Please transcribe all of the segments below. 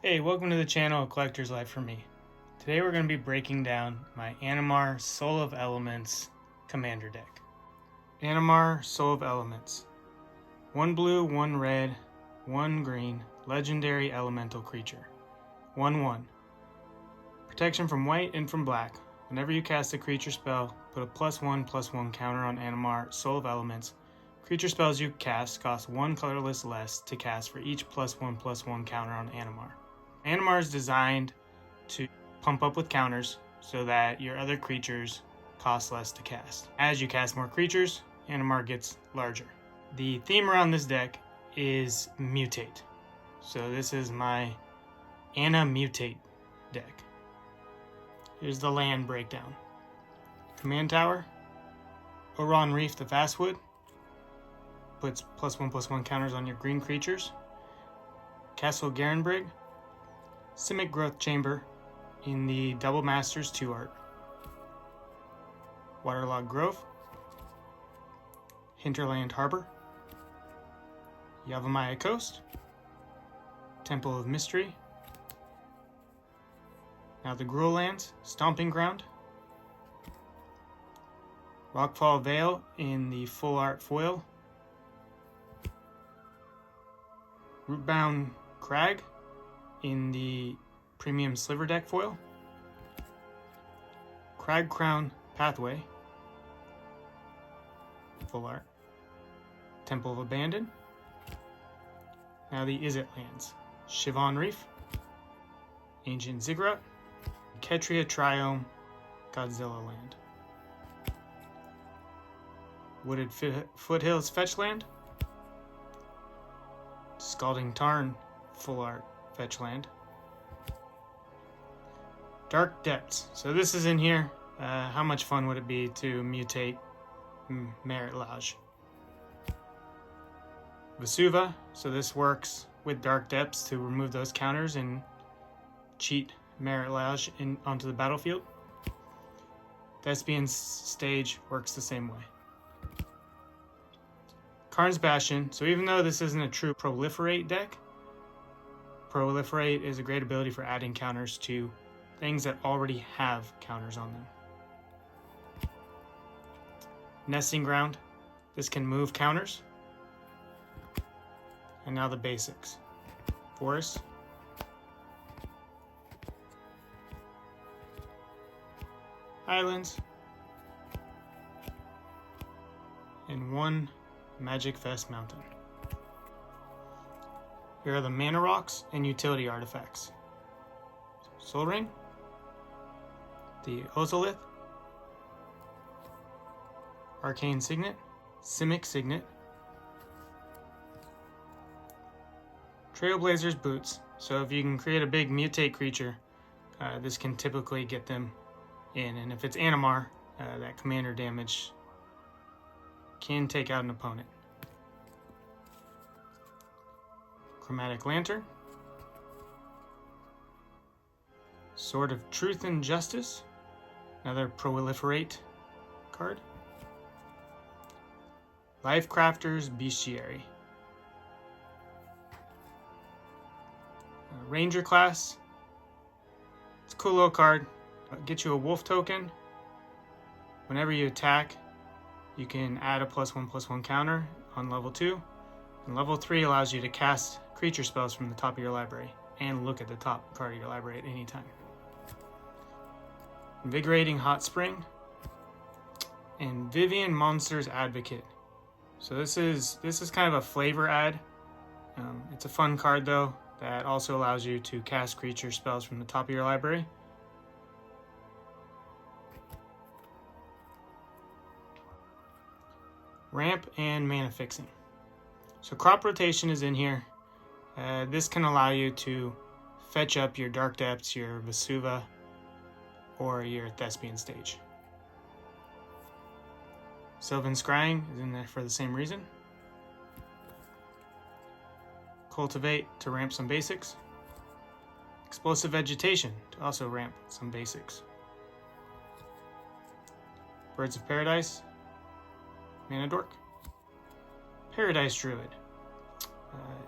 Hey, welcome to the channel A Collector's Life for me. Today we're going to be breaking down my Animar Soul of Elements Commander deck. Animar Soul of Elements. 1 blue, 1 red, 1 green, legendary elemental creature. 1/1. Protection from white and from black. Whenever you cast a creature spell, put a +1/+1 counter on Animar Soul of Elements. Creature spells you cast cost 1 colorless less to cast for each +1/+1 counter on Animar. Animar is designed to pump up with counters so that your other creatures cost less to cast. As you cast more creatures, Animar gets larger. The theme around this deck is Mutate. So this is my Animutate deck. Here's the land breakdown. Command Tower, Oron Reef the Fastwood, puts +1/+1 counters on your green creatures. Castle Garenbrig, Simic Growth Chamber in the Double Masters 2 art. Waterlogged Grove, Hinterland Harbor, Yavimaya Coast, Temple of Mystery, now the Gruul Lands, Stomping Ground, Rockfall Vale in the full art foil, Rootbound Crag in the premium sliver deck foil, Crag Crown Pathway, full art, Temple of Abandon, now the Izzet Lands, Shivon Reef, Ancient Ziggurat, Ketria Triome, Godzilla Land, Wooded Foothills Fetchland, Scalding Tarn full art Fetchland, Dark Depths. So this is in here. How much fun would it be to mutate Marit Lage? Vesuva. So this works with Dark Depths to remove those counters and cheat Marit Lage onto the battlefield. Thespian's Stage works the same way. Karn's Bastion. So even though this isn't a true proliferate deck, Proliferate is a great ability for adding counters to things that already have counters on them. Nesting Ground. This can move counters. And now the basics. Forest. Islands. And 1 Magic Fest Mountain. Here are the mana rocks and utility artifacts. Sol Ring, the Ozolith, Arcane Signet, Simic Signet, Trailblazer's Boots. So if you can create a big mutate creature, this can typically get them in. And if it's Animar, that commander damage can take out an opponent. Chromatic Lantern, Sword of Truth and Justice, another Proliferate card. Lifecrafter's Bestiary. Ranger class, it's a cool little card. Get you a wolf token. Whenever you attack, you can add a +1/+1 counter on level 2. And level 3 allows you to cast creature spells from the top of your library and look at the top card of your library at any time. Invigorating Hot Spring and Vivian Monster's Advocate. So this is kind of a flavor add. It's a fun card though that also allows you to cast creature spells from the top of your library. Ramp and Mana Fixing. So Crop Rotation is in here. This can allow you to fetch up your Dark Depths, your Vesuva, or your Thespian Stage. Sylvan Scrying is in there for the same reason. Cultivate to ramp some basics. Explosive Vegetation to also ramp some basics. Birds of Paradise, Mana Dork. Paradise Druid.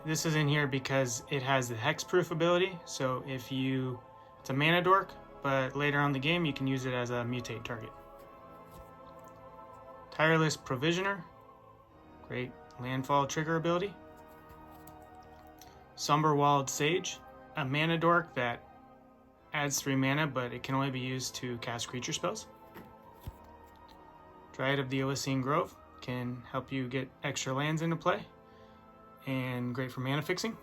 This is in here because it has the hexproof ability, so it's a mana dork, but later on in the game you can use it as a mutate target. Tireless Provisioner, great landfall trigger ability. Somberwald Sage, a mana dork that adds 3 mana, but it can only be used to cast creature spells. Dryad of the Elysian Grove can help you get extra lands into play, and great for mana fixing.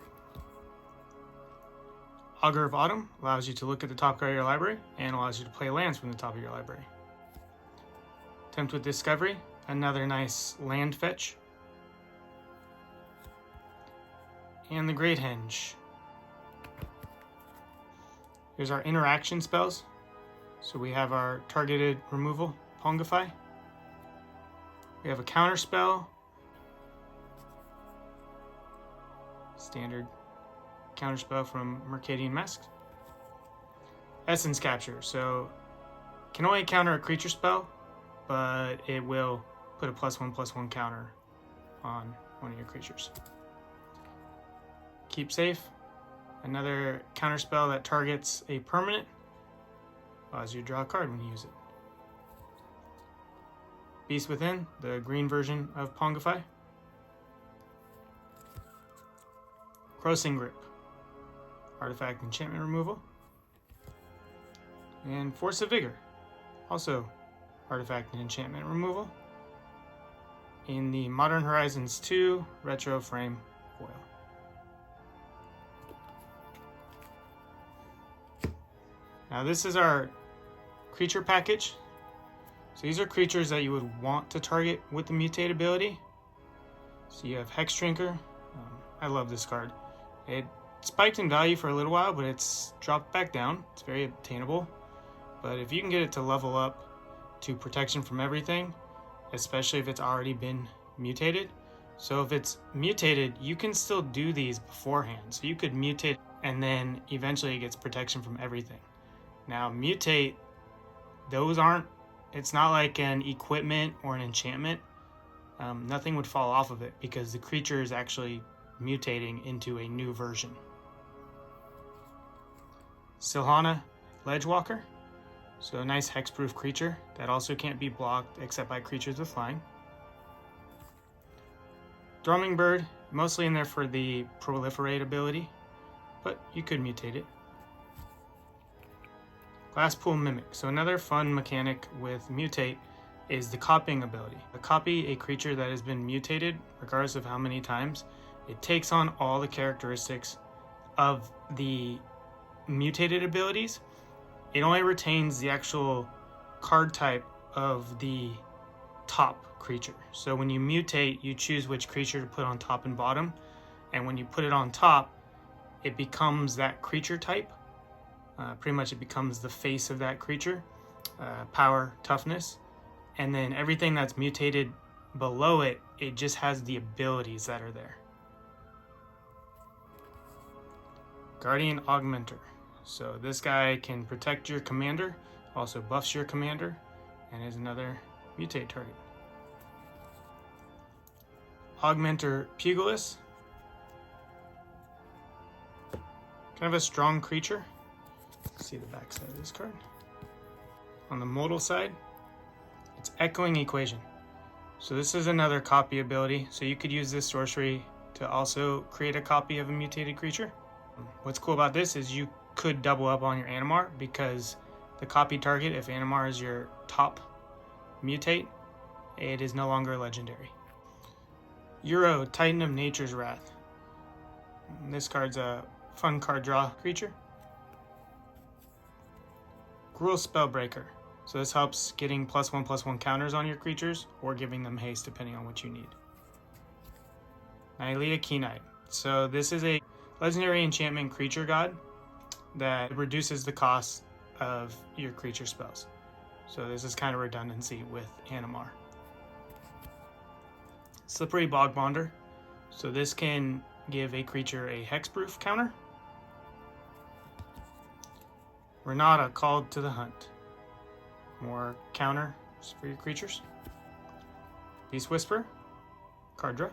Augur of Autumn allows you to look at the top card of your library and allows you to play lands from the top of your library. Tempt with Discovery, another nice land fetch. And the Great Henge. Here's our interaction spells. So we have our targeted removal, Pongify. We have a counter spell, standard counterspell from Mercadian Masks. Essence Capture, so can only counter a creature spell, but it will put a +1/+1 counter on one of your creatures. Keep Safe, another counterspell that targets a permanent, allows you to draw a card when you use it. Beast Within, the green version of Pongify. Crossing Grip, artifact enchantment removal. And Force of Vigor, also artifact and enchantment removal, in the Modern Horizons 2 retro frame foil. Now this is our creature package. So these are creatures that you would want to target with the mutate ability. So you have Hex Drinker. I love this card. It spiked in value for a little while, but it's dropped back down. It's very obtainable. But if you can get it to level up to protection from everything, especially if it's already been mutated. So if it's mutated, you can still do these beforehand. So you could mutate and then eventually it gets protection from everything. Now mutate, it's not like an equipment or an enchantment. Nothing would fall off of it because the creature is actually mutating into a new version. Silhana Ledgewalker, so a nice hexproof creature that also can't be blocked except by creatures with flying. Drumming Bird, mostly in there for the proliferate ability, but you could mutate it. Glasspool Mimic, so another fun mechanic with mutate is the copying ability. To copy a creature that has been mutated, regardless of how many times, it takes on all the characteristics of the mutated abilities. It only retains the actual card type of the top creature. So when you mutate, you choose which creature to put on top and bottom, and when you put it on top, it becomes that creature type. Pretty much it becomes the face of that creature, power, toughness, and then everything that's mutated below it, it just has the abilities that are there. Guardian Augmenter. So this guy can protect your commander, also buffs your commander, and is another mutate target. Augmenter Pugilist. Kind of a strong creature. Let's see the back side of this card. On the modal side, it's Echoing Equation. So this is another copy ability. So you could use this sorcery to also create a copy of a mutated creature. What's cool about this is you could double up on your Animar because the copy target, if Animar is your top mutate, it is no longer legendary. Euro, Titan of Nature's Wrath. This card's a fun card draw creature. Gruul Spellbreaker. So this helps getting +1/+1 counters on your creatures or giving them haste depending on what you need. Nylea Keenite. So this is a legendary enchantment creature god that reduces the cost of your creature spells. So this is kind of redundancy with Animar. Slippery Bogbonder. So this can give a creature a hexproof counter. Renata, Called to the Hunt. More counters for your creatures. Beast Whisper, card draw.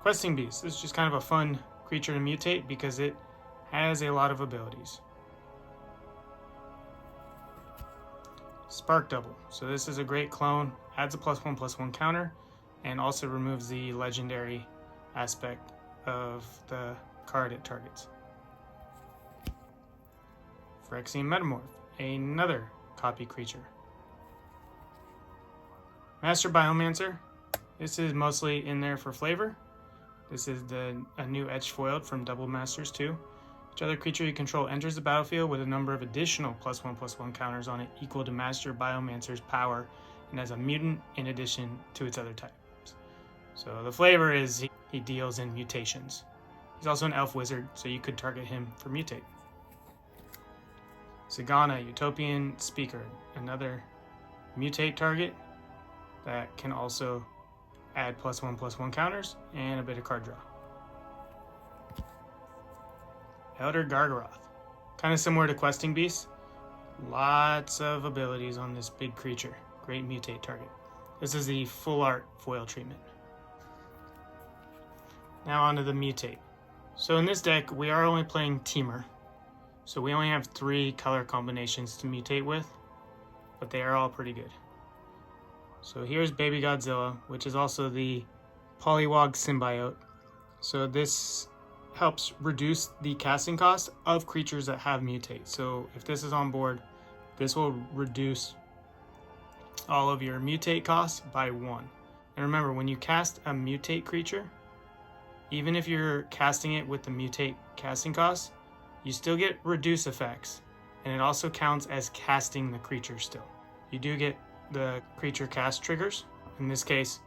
Questing Beast. This is just kind of a fun creature to mutate because it has a lot of abilities. Spark Double. So this is a great clone, adds a +1/+1 counter, and also removes the legendary aspect of the card it targets. Phyrexian Metamorph, another copy creature. Master Biomancer. This is mostly in there for flavor. This is a new Etched Foiled from Double Masters 2. Each other creature you control enters the battlefield with a number of additional +1/+1 counters on it equal to Master Biomancer's power and as a mutant in addition to its other types. So the flavor is he deals in mutations. He's also an elf wizard, so you could target him for mutate. Sagana, Utopian Speaker, another mutate target that can also add +1/+1 counters and a bit of card draw. Elder Gargaroth, kind of similar to Questing Beast. Lots of abilities on this big creature. Great mutate target. This is the full art foil treatment. Now onto the mutate. So in this deck, we are only playing Temur. So we only have 3 color combinations to mutate with, but they are all pretty good. So here's Baby Godzilla, which is also the Poliwag symbiote. So this helps reduce the casting cost of creatures that have mutate. So if this is on board, this will reduce all of your mutate costs by 1. And remember, when you cast a mutate creature, even if you're casting it with the mutate casting cost, you still get reduce effects, and it also counts as casting the creature still. You do get the creature cast triggers. In this case,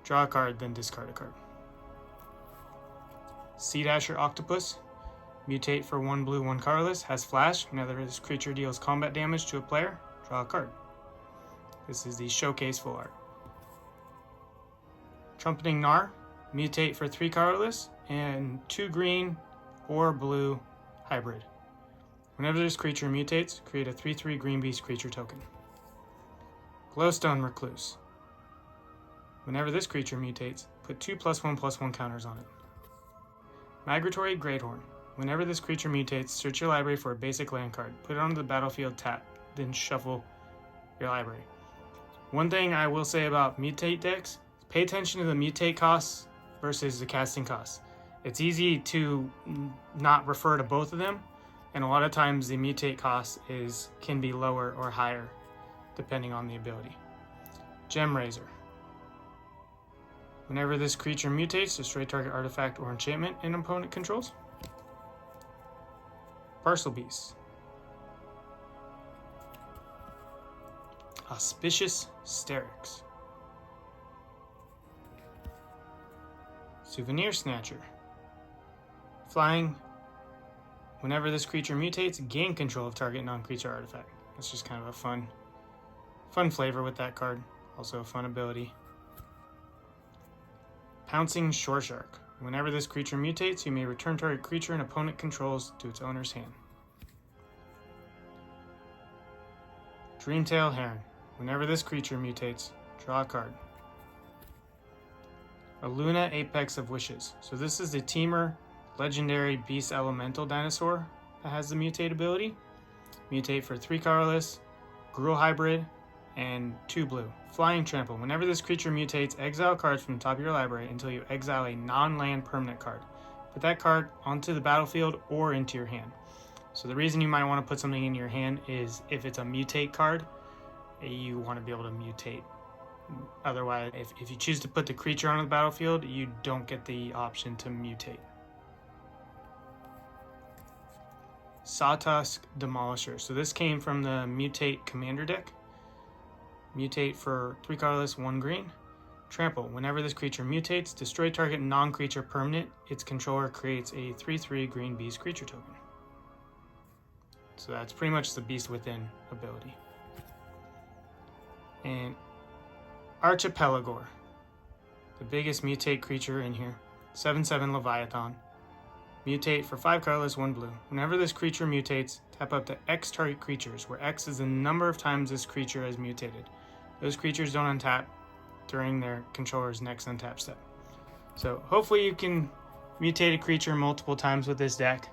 draw a card, then discard a card. Sea Dasher Octopus, mutate for 1 blue, 1 colorless, has flash. Whenever this creature deals combat damage to a player, draw a card. This is the showcase full art. Trumpeting Gnar, mutate for 3 colorless and 2 green or blue hybrid. Whenever this creature mutates, create a 3/3 green beast creature token. Glowstone Recluse. Whenever this creature mutates, put 2 +1/+1 counters on it. Migratory Greathorn. Whenever this creature mutates, search your library for a basic land card, put it onto the battlefield, tap, then shuffle your library. One thing I will say about mutate decks, pay attention to the mutate costs versus the casting costs. It's easy to not refer to both of them, and a lot of times the mutate cost can be lower or higher depending on the ability. Gem Razor. Whenever this creature mutates, destroy target artifact or enchantment an opponent controls. Parcel Beast. Auspicious Sterix. Souvenir Snatcher. Flying. Whenever this creature mutates, gain control of target non-creature artifact. That's just kind of a fun flavor with that card. Also a fun ability. Pouncing Shore Shark. Whenever this creature mutates, you may return target creature an opponent controls to its owner's hand. Dreamtail Heron. Whenever this creature mutates, draw a card. Aluna Apex of Wishes. So this is the Temur legendary beast elemental dinosaur that has the mutate ability. Mutate for 3 colorless, Gruul hybrid, and 2 blue. Flying Trample. Whenever this creature mutates, exile cards from the top of your library until you exile a non-land permanent card. Put that card onto the battlefield or into your hand. So the reason you might want to put something in your hand is if it's a mutate card, you want to be able to mutate. Otherwise, if you choose to put the creature on the battlefield, you don't get the option to mutate. Sawtusk Demolisher. So this came from the Mutate Commander deck. Mutate for 3 colorless, 1 green. Trample. Whenever this creature mutates, destroy target non-creature permanent. Its controller creates a 3/3 green beast creature token. So that's pretty much the Beast Within ability. And Archipelagore, the biggest mutate creature in here. 7/7 Leviathan. Mutate for 5 colorless, 1 blue. Whenever this creature mutates, tap up to X target creatures, where X is the number of times this creature has mutated. Those creatures don't untap during their controller's next untap step. So hopefully you can mutate a creature multiple times with this deck.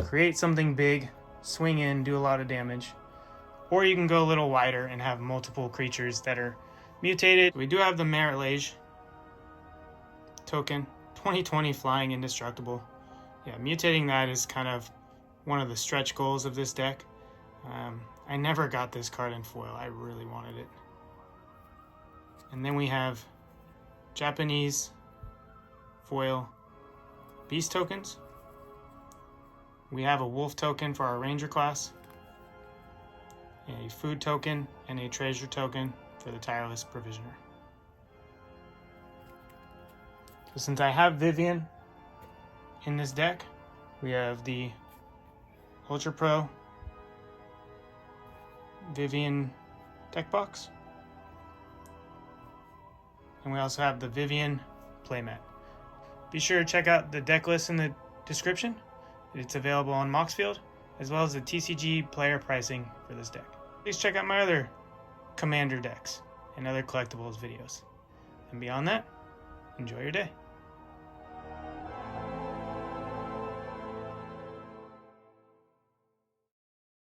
Create something big, swing in, do a lot of damage. Or you can go a little wider and have multiple creatures that are mutated. We do have the Marit Lage token, 2020 flying indestructible. Yeah, mutating that is kind of one of the stretch goals of this deck. I never got this card in foil. I really wanted it. And then we have Japanese foil beast tokens. We have a wolf token for our ranger class, a food token, and a treasure token for the tireless provisioner. So since I have Vivian in this deck, we have the Ultra Pro Vivian deck box. And we also have the Vivian playmat. Be sure to check out the deck list in the description. It's available on Moxfield, as well as the TCGplayer pricing for this deck. Please check out my other Commander decks and other collectibles videos. And beyond that, enjoy your day.